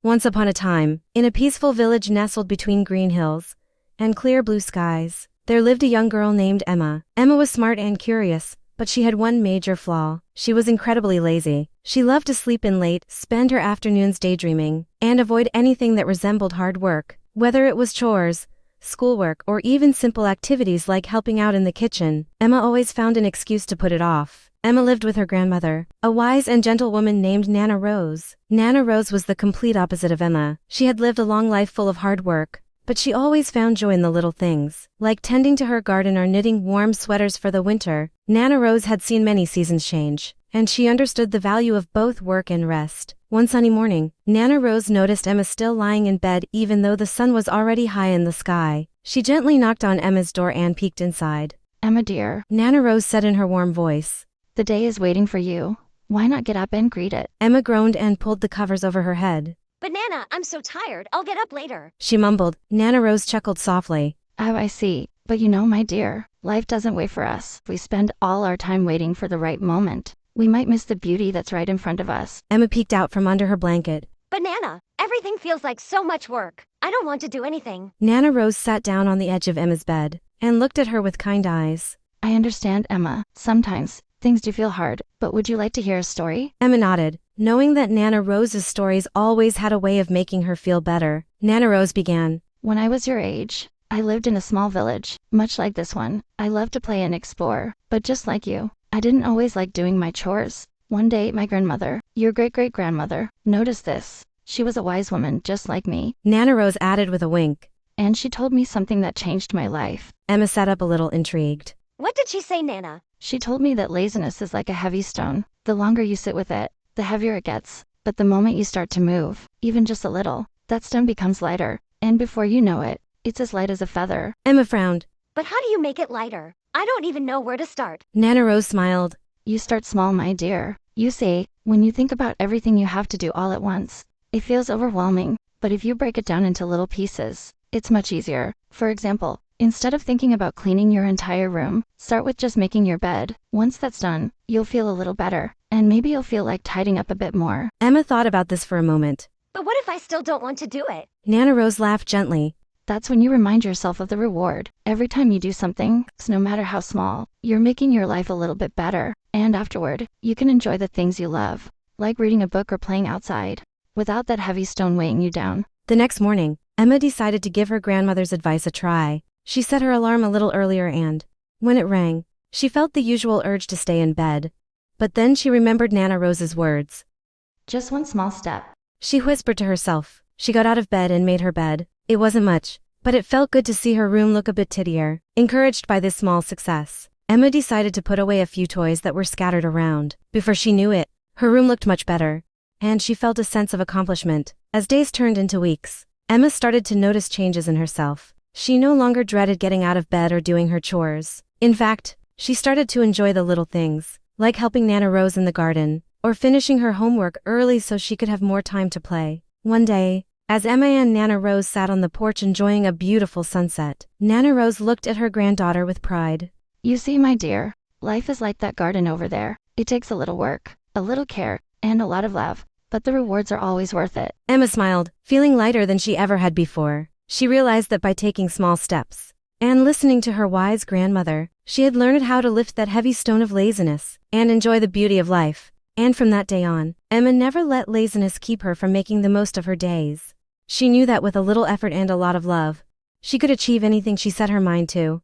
Once upon a time, in a peaceful village nestled between green hills and clear blue skies, there lived a young girl named Emma. Emma was smart and curious, but she had one major flaw. She was incredibly lazy. She loved to sleep in late, spend her afternoons daydreaming, and avoid anything that resembled hard work, whether it was chores, schoolwork, or even simple activities like helping out in the kitchen. Emma always found an excuse to put it off. Emma lived with her grandmother, a wise and gentle woman named Nana Rose. Nana Rose was the complete opposite of Emma. She had lived a long life full of hard work, but she always found joy in the little things, like tending to her garden or knitting warm sweaters for the winter. Nana Rose had seen many seasons change, and she understood the value of both work and rest. One sunny morning, Nana Rose noticed Emma still lying in bed even though the sun was already high in the sky. She gently knocked on Emma's door and peeked inside. "Emma dear," Nana Rose said in her warm voice, "the day is waiting for you. Why not get up and greet it?" Emma groaned and pulled the covers over her head. "But Nana, I'm so tired, I'll get up later," she mumbled. Nana Rose chuckled softly. "Oh, I see. But you know, my dear, life doesn't wait for us. We spend all our time waiting for the right moment. We might miss the beauty that's right in front of us." Emma peeked out from under her blanket. "But Nana, everything feels like so much work. I don't want to do anything." Nana Rose sat down on the edge of Emma's bed and looked at her with kind eyes. "I understand, Emma. Sometimes things do feel hard, but would you like to hear a story?" Emma nodded, knowing that Nana Rose's stories always had a way of making her feel better. Nana Rose began. "When I was your age, I lived in a small village, much like this one. I loved to play and explore, but just like you, I didn't always like doing my chores. One day, my grandmother, your great-great-grandmother, noticed this. She was a wise woman, just like me." Nana Rose added with a wink. "And she told me something that changed my life." Emma sat up a little intrigued. "What did she say, Nana?" "She told me that laziness is like a heavy stone. The longer you sit with it, the heavier it gets. But the moment you start to move, even just a little, that stone becomes lighter. And before you know it, it's as light as a feather." Emma frowned. "But how do you make it lighter? I don't even know where to start." Nana Rose smiled. "You start small, my dear. You see, when you think about everything you have to do all at once, it feels overwhelming. But if you break it down into little pieces, it's much easier. For example, instead of thinking about cleaning your entire room, start with just making your bed. Once that's done, you'll feel a little better, and maybe you'll feel like tidying up a bit more." Emma thought about this for a moment. "But what if I still don't want to do it?" Nana Rose laughed gently. "That's when you remind yourself of the reward. Every time you do something, no matter how small, you're making your life a little bit better. And afterward, you can enjoy the things you love, like reading a book or playing outside, without that heavy stone weighing you down." The next morning, Emma decided to give her grandmother's advice a try. She set her alarm a little earlier and, when it rang, she felt the usual urge to stay in bed. But then she remembered Nana Rose's words. "Just one small step." She whispered to herself. She got out of bed and made her bed. It wasn't much, but it felt good to see her room look a bit tidier. Encouraged by this small success, Emma decided to put away a few toys that were scattered around. Before she knew it, her room looked much better, and she felt a sense of accomplishment. As days turned into weeks, Emma started to notice changes in herself. She no longer dreaded getting out of bed or doing her chores. In fact, she started to enjoy the little things, like helping Nana Rose in the garden, or finishing her homework early so she could have more time to play. One day, as Emma and Nana Rose sat on the porch enjoying a beautiful sunset, Nana Rose looked at her granddaughter with pride. "You see, my dear, life is like that garden over there. It takes a little work, a little care, and a lot of love, but the rewards are always worth it." Emma smiled, feeling lighter than she ever had before. She realized that by taking small steps and listening to her wise grandmother, she had learned how to lift that heavy stone of laziness and enjoy the beauty of life. And from that day on, Emma never let laziness keep her from making the most of her days. She knew that with a little effort and a lot of love, she could achieve anything she set her mind to.